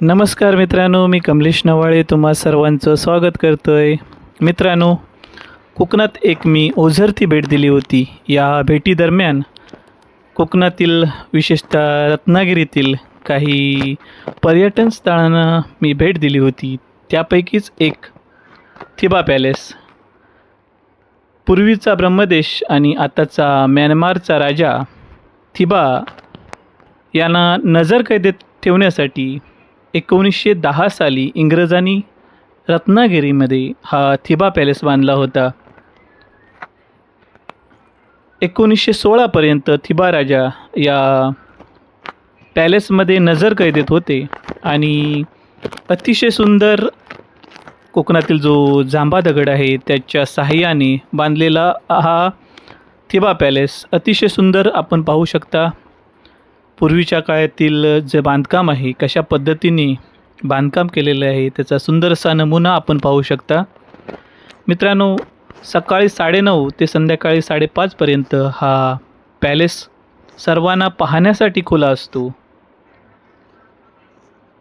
नमस्कार मित्रांनो, मी कमलेश नवाळे तुम्हा सर्वांचं स्वागत करतोय. मित्रांनो, कोकणात एक मी ओझरती भेट दिली होती. या भेटीदरम्यान कोकणातील विशेषतः रत्नागिरीतील काही पर्यटन स्थळांना मी भेट दिली होती. त्यापैकीच एक थिबा पॅलेस. पूर्वीचा ब्रह्मदेश आणि आताचा म्यानमारचा राजा थिबा यांना नजरकैदेत ठेवण्यासाठी 1910 साली इंग्रजांनी रत्नागिरीमध्ये हा थिबा पॅलेस बांधला होता. 1916 पर्यंत थिबा राजा या पॅलेसमध्ये नजरकैदेत होते आणि अतिशय सुंदर कोकणातील जो जांभा दगड आहे त्याच्या सहाय्याने बांधलेला हा थिबा पॅलेस अतिशय सुंदर आपण पाहू शकता. पूर्वीच्या काळातील जे बांधकाम आहे, कशा पद्धतीने बांधकाम केलेलं आहे त्याचा सुंदरसा नमुना आपण पाहू शकता. मित्रांनो, सकाळी 9:30 ते संध्याकाळी 5:30 पर्यंत हा पॅलेस सर्वांना पाहण्यासाठी खुला असतो.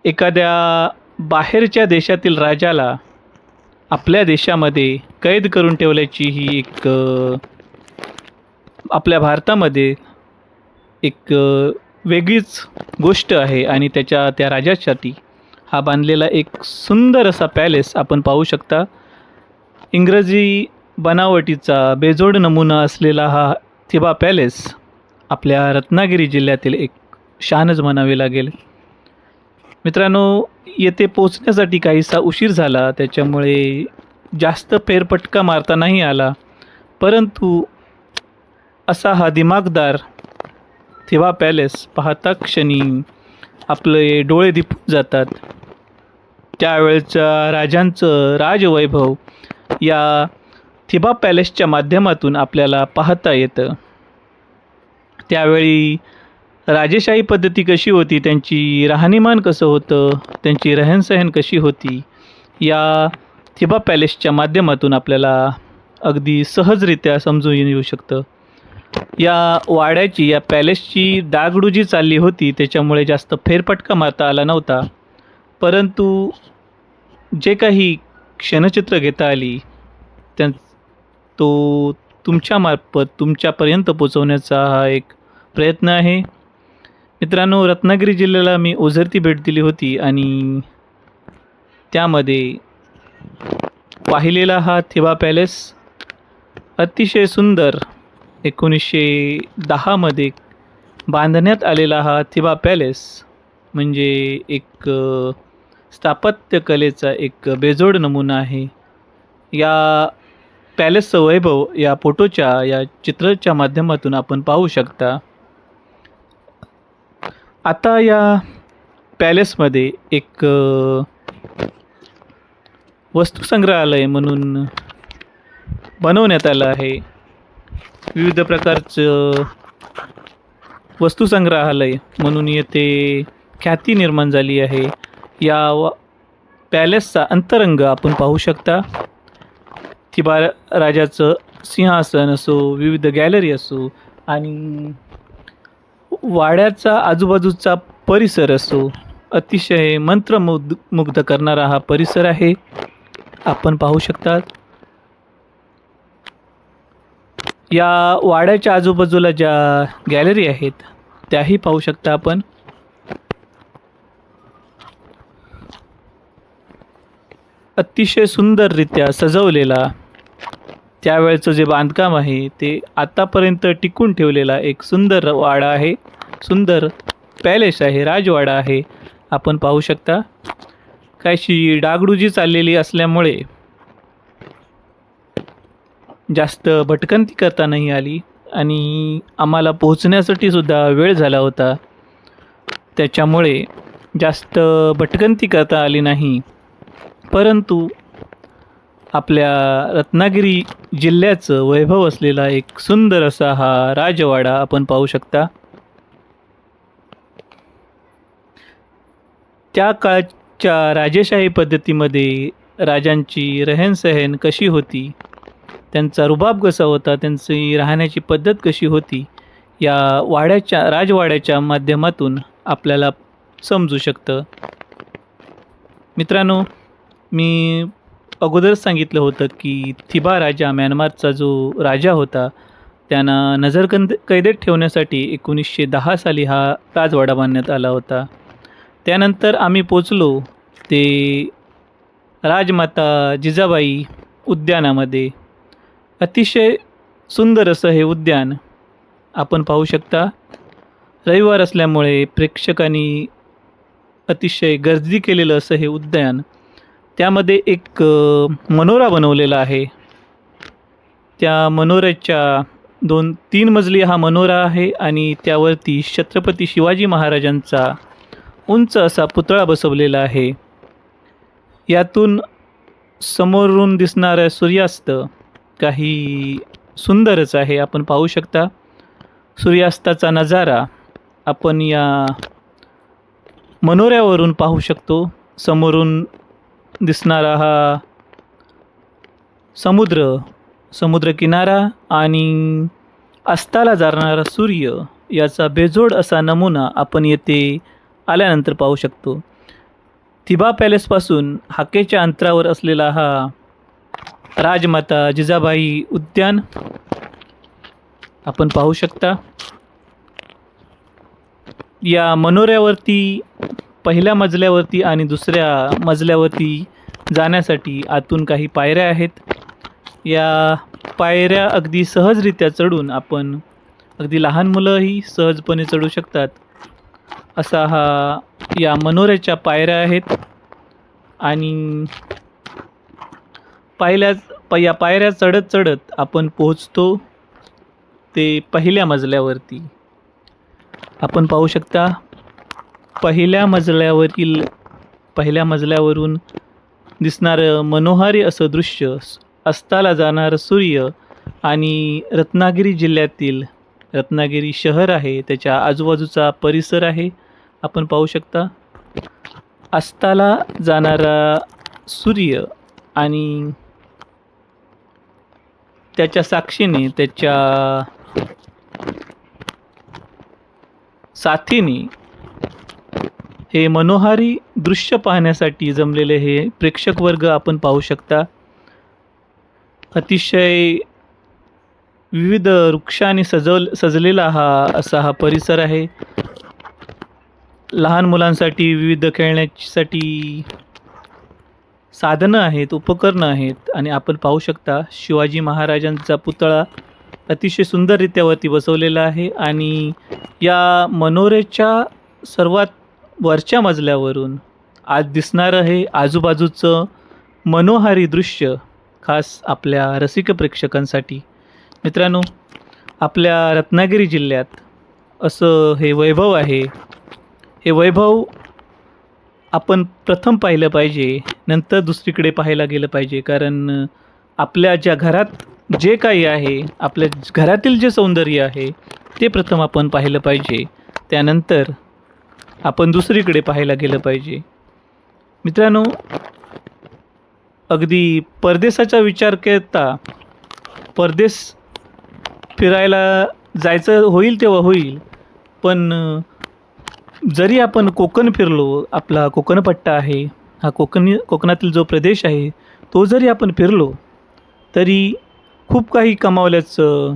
एखाद्या बाहेरच्या देशातील राजाला आपल्या देशामध्ये कैद करून ठेवल्याची ही एक आपल्या भारतामध्ये एक वेगळीच गोष्ट आहे आणि त्या राजासाठी हा बांधलेला एक सुंदर असा पॅलेस आपण पाहू शकता. इंग्रजी बनावटीचा बेजोड नमुना असलेला हा थिबा पॅलेस आपल्या रत्नागिरी जिल्ह्यातील एक शानच म्हणावे लागेल. मित्रांनो, येथे पोचण्यासाठी काहीसा उशीर झाला, त्याच्यामुळे जास्त फेरफटका मारता नाही आला, परंतु असा हा दिमागदार थिबा पॅलेस पाहता क्षणी आपले डोळे दिपून जातात. त्यावेळच्या राजांचं राजवैभव या थिबा पॅलेसच्या माध्यमातून आपल्याला पाहता येतं. त्यावेळी राजेशाही पद्धती कशी होती, त्यांची राहणीमान कसं होतं, त्यांची रहनसहन कशी होती, या थिबा पॅलेसच्या माध्यमातून आपल्याला अगदी सहजरित्या समजून येऊ शकतं. या पॅलेसची डागडुजी चालली होती, त्याच्यामुळे जास्त फेरफटका मारता आला नव्हता, परंतु जे काही क्षणचित्र घेता आली तो तुमच्यामार्फत तुमच्यापर्यंत पोचवण्याचा हा एक प्रयत्न आहे. मित्रांनो, रत्नागिरी जिल्ह्याला मी ओझरती भेट दिली होती आणि त्यामध्ये पाहिलेला हा थिबा पॅलेस अतिशय सुंदर 1910 बांधण्यात आलेला हा थिबा पॅलेस म्हणजे एक स्थापत्यकलेचा एक बेजोड नमुना आहे. या पॅलेसचं वैभव या फोटोच्या या चित्राच्या माध्यमातून आपण पाहू शकता. आता या पॅलेसमध्ये एक वस्तुसंग्रहालय म्हणून बनवण्यात आलं आहे. विविध प्रकारचं वस्तुसंग्रहालय म्हणून येथे ख्याती निर्माण झाली आहे. या पॅलेसचा अंतरंग आपण पाहू शकता. थिबा राजाचं सिंहासन असो, विविध गॅलरी असो आणि वाड्याचा आजूबाजूचा परिसर असो, अतिशय मंत्रमुग्ध करणारा हा परिसर आहे, आपण पाहू शकता. या वाड्याच्या आजूबाजूला ज्या गॅलरी आहेत त्याही पाहू शकता आपण. अतिशय सुंदररित्या सजवलेला त्यावेळचं जे बांधकाम आहे ते आतापर्यंत टिकून ठेवलेला एक सुंदर वाडा आहे, सुंदर पॅलेस आहे, राजवाडा आहे, आपण पाहू शकता. काहीशी डागडुजी चाललेली असल्यामुळे जास्त भटकंती करता नाही आली आणि आम्हाला पोहोचण्यासाठी सुद्धा वेळ झाला होता, त्याच्यामुळे जास्त भटकंती करता आली नाही. परंतु आपल्या रत्नागिरी जिल्ह्याचं वैभव असलेला एक सुंदर असा हा राजवाडा आपण पाहू शकता. त्या काळच्या राजेशाही पद्धतीमध्ये राजांची रहनसहन कशी होती, त्यांचा रुबाब कसा होता, त्यांची राहण्याची पद्धत कशी होती, या राजवाड्याच्या माध्यमातून आपल्याला समजू शकतं. मित्रांनो, मी अगोदर सांगितलं होतं की थिबा राजा, म्यानमारचा जो राजा होता, त्यांना कैदेत ठेवण्यासाठी 1910 साली हा राजवाडा बांधण्यात आला होता. त्यानंतर आम्ही पोचलो ते राजमाता जिजाबाई उद्यानामध्ये. अतिशय सुंदर असं हे उद्यान आपण पाहू शकता. रविवार असल्यामुळे प्रेक्षकांनी अतिशय गर्दी केलेलं असं हे उद्यान. त्यामध्ये एक मनोरा बनवलेला आहे. त्या मनोऱ्याच्या 2-3 मजली हा मनोरा आहे आणि त्यावरती छत्रपती शिवाजी महाराजांचा उंच असा पुतळा बसवलेला आहे. यातून समोरून दिसणारा सूर्यास्त काही सुंदरच आहे. आपण पाहू शकता सूर्यास्ताचा नजारा आपण या मनोऱ्यावरून पाहू शकतो. समोरून दिसणारा हा समुद्रकिनारा आणि अस्ताला जाणारा सूर्य याचा बेजोड असा नमुना आपण येथे आल्यानंतर पाहू शकतो. थिबा पॅलेसपासून हाकेच्या अंतरावर असलेला हा राजमाता जिजाबाई उद्यान आपण पाहू शकता. या मनोऱ्यावरती पहिल्या मजल्यावरती आणि दुसऱ्या मजल्यावरती जाण्यासाठी आतून काही पायऱ्या आहेत. या पायऱ्या अगदी सहजरित्या चढून आपण अगदी लहान मुलंही सहजपणे चढू शकतात असा हा या मनोऱ्याच्या पायऱ्या आहेत. आणि या पायऱ्या चढत चढत आपण पोहोचतो ते पहिल्या मजल्यावरती. आपण पाहू शकता पहिल्या मजल्यावरून दिसणारं मनोहारी असं दृश्य, अस्ताला जाणारं सूर्य आणि रत्नागिरी शहर आहे, त्याच्या आजूबाजूचा परिसर आहे. आपण पाहू शकता अस्ताला जाणारा सूर्य आणि त्याच्या साक्षीने, त्याच्या साथीने हे मनोहारी दृश्य पाहण्यासाठी जमलेले हे प्रेक्षक वर्ग आपण पाहू शकता. अतिशय विविध वृक्षांनी सजलेला हा परिसर आहे. लहान मुलांसाठी विविध खेळण्यासाठी साधनं आहेत, उपकरणं आहेत. आणि आपण पाहू शकता शिवाजी महाराजांचा पुतळा अतिशय सुंदररित्या वरती बसवलेला आहे. आणि या मनोऱ्याच्या सर्वात वरच्या मजल्यावरून आज दिसणारं हे आजूबाजूचं मनोहारी दृश्य खास आपल्या रसिक प्रेक्षकांसाठी. मित्रांनो, आपल्या रत्नागिरी जिल्ह्यात असं हे वैभव आहे. हे वैभव आपण प्रथम पाहिलं पाहिजे, नंतर दुसरीकडे पाहायला गेलं पाहिजे. कारण आपल्या ज्या घरात जे काही आहे, आपल्या घरातील जे सौंदर्य आहे ते प्रथम आपण पाहिलं पाहिजे, त्यानंतर आपण दुसरीकडे पाहायला गेलं पाहिजे. मित्रांनो, अगदी परदेशाचा विचार करता परदेश फिरायला जायचं होईल तेव्हा होईल, पण जरी आपण कोकण फिरलो, आपला कोकणपट्टा आहे, हा कोकणातील जो प्रदेश आहे तो जरी आपण फिरलो तरी खूप काही कमावल्याचं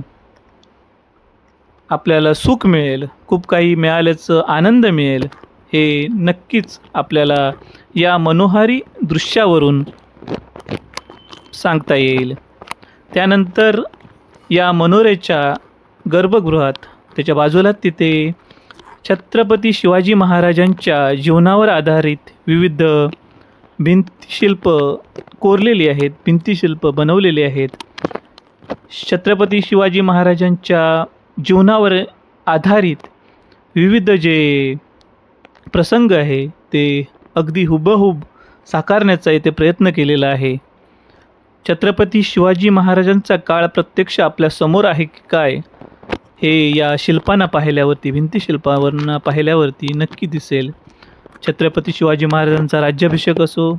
आपल्याला सुख मिळेल, खूप काही मिळाल्याचं आनंद मिळेल. हे नक्कीच आपल्याला या मनोहारी दृश्यावरून सांगता येईल. त्यानंतर या मनोऱ्याच्या गर्भगृहात त्याच्या बाजूला तिथे छत्रपती शिवाजी महाराजांच्या जीवनावर आधारित विविध भिंतशिल्प कोरलेली आहेत, भिंतीशिल्प बनवलेली आहेत. छत्रपती शिवाजी महाराजांच्या जीवनावर आधारित विविध जे प्रसंग आहे ते अगदी हुबेहूब साकारण्याचा इथे प्रयत्न केलेला आहे. छत्रपती शिवाजी महाराजांचा काळ प्रत्यक्ष आपल्या समोर आहे की काय हे या शिल्पांना पाहिल्यावरती, भिंतीशिल्पावरनं पाहिल्यावरती नक्की दिसेल. छत्रपती शिवाजी महाराजांचा राज्याभिषेक असो,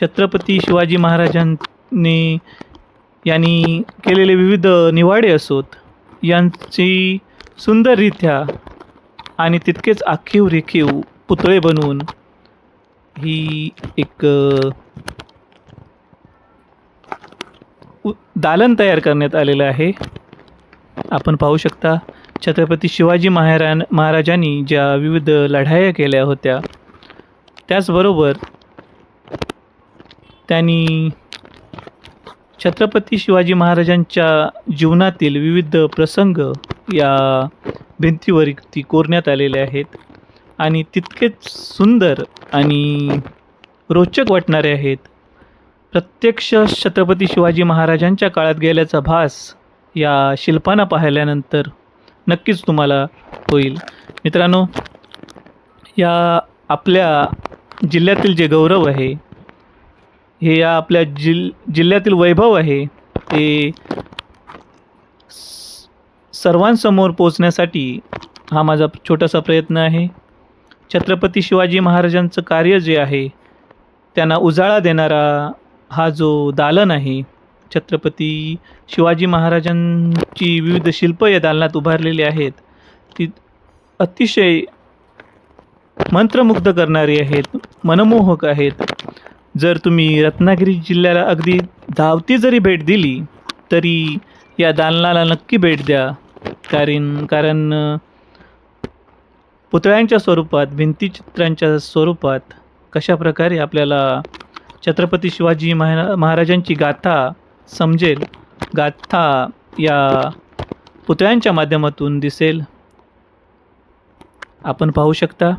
छत्रपती शिवाजी महाराजांनी यांनी केलेले विविध निवाडे असोत, यांची सुंदररित्या आणि तितकेच आखीव रेखीव पुतळे बनवून ही एक दालन तयार करण्यात आलेलं आहे. आपण पाहू शकता छत्रपती शिवाजी महाराजांनी ज्या विविध लढाया केल्या होत्या, त्याचबरोबर त्यांनी छत्रपती शिवाजी महाराजांच्या जीवनातील विविध प्रसंग या भिंतीवरती कोरण्यात आलेले आहेत आणि तितकेच सुंदर आणि रोचक वाटणारे आहेत. प्रत्यक्ष छत्रपती शिवाजी महाराजांच्या काळात गेल्याचा भास या शिल्पांना पाहिल्यानंतर नक्कीच तुम्हाला होईल. मित्रांनो, या आपल्या जिल्ह्यातील जे गौरव आहे, हे या आपल्या जिल्ह्यातील वैभव आहे, ते सर्वांसमोर पोचण्यासाठी हा माझा छोटासा प्रयत्न आहे. छत्रपती शिवाजी महाराजांचं कार्य जे आहे, त्यांना उजाळा देणारा हा जो दालन आहे, छत्रपती शिवाजी महाराजांची विविध शिल्प या दालनात उभारलेली आहेत, ती अतिशय मंत्रमुग्ध करणारी आहेत, मनमोहक आहेत. जर तुम्ही रत्नागिरी जिल्ह्याला अगदी धावती जरी भेट दिली तरी या दालनाला नक्की भेट द्या. कारण पुतळ्यांच्या स्वरूपात, भिंतीचित्रांच्या स्वरूपात कशाप्रकारे आपल्याला छत्रपती शिवाजी महाराजांची गाथा समजेल, गाथा या पुतळ्यांच्या माध्यमातून दिसेल. आपण पाहू शकता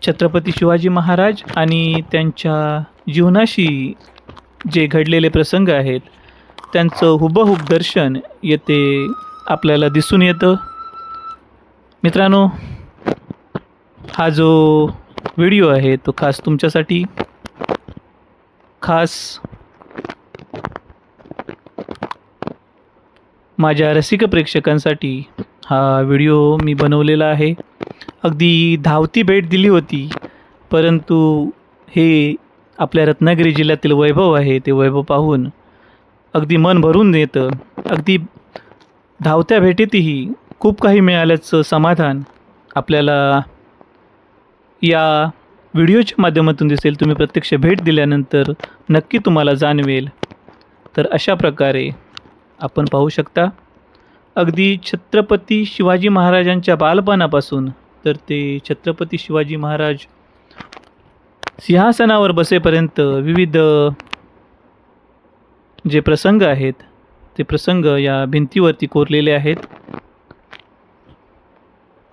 छत्रपती शिवाजी महाराज आणि त्यांच्या जीवनाशी जे घडलेले प्रसंग आहेत, त्यांचं हुबहूब दर्शन येथे आपल्याला दिसून येतं. मित्रांनो, हा जो व्हिडिओ आहे तो खास तुमच्यासाठी, खास माझ्या रसिक प्रेक्षकांसाठी हा व्हिडिओ मी बनवलेला आहे. अगदी धावती भेट दिली होती, परंतु हे आपल्या रत्नागिरी जिल्ह्यातील वैभव आहे, ते वैभव पाहून अगदी मन भरून येतं. अगदी धावत्या भेटीतही खूप काही मिळाल्याचं समाधान आपल्याला या व्हिडिओच्या माध्यमातून दिसेल. तुम्ही प्रत्यक्ष भेट दिल्यानंतर नक्की तुम्हाला जाणवेल. तर अशा प्रकारे आपण पाहू शकता, अगदी छत्रपती शिवाजी महाराजांच्या बालपणापासून तर ते छत्रपती शिवाजी महाराज सिंहासनावर बसेपर्यंत विविध जे प्रसंग आहेत, ते प्रसंग या भिंतीवरती कोरलेले आहेत.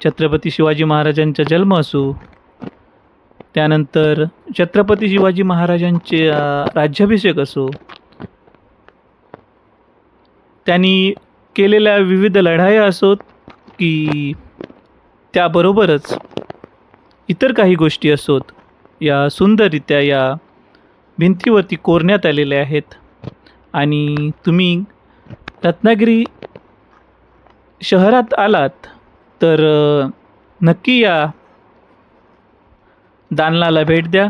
छत्रपती शिवाजी महाराजांचा जन्म असो, त्यानंतर छत्रपती शिवाजी महाराजांचे राज्याभिषेक असो, त्यांनी केलेल्या विविध लढाया असोत, की त्याबरोबरच इतर काही गोष्टी असोत, या सुंदररित्या या भिंतीवरती कोरण्यात आलेल्या आहेत. आणि तुम्ही रत्नागिरी शहरात आलात तर नक्की या दालनाला भेट द्या.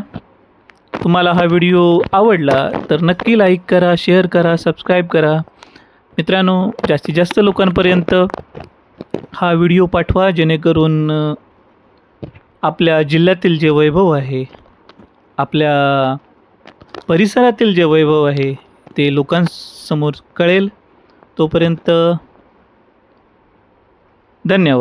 तुम्हाला हा व्हिडिओ आवडला तर नक्की लाईक करा, शेअर करा, सबस्क्राईब करा. मित्रांनो, जास्तीत जास्त लोकांपर्यंत हा व्हिडिओ पाठवा, जेणेकरून आपल्या जिल्ह्यातील जे वैभव आहे, आपल्या परिसरातील जे वैभव आहे, ते लोकांसमोर कळेल. तोपर्यंत धन्यवाद.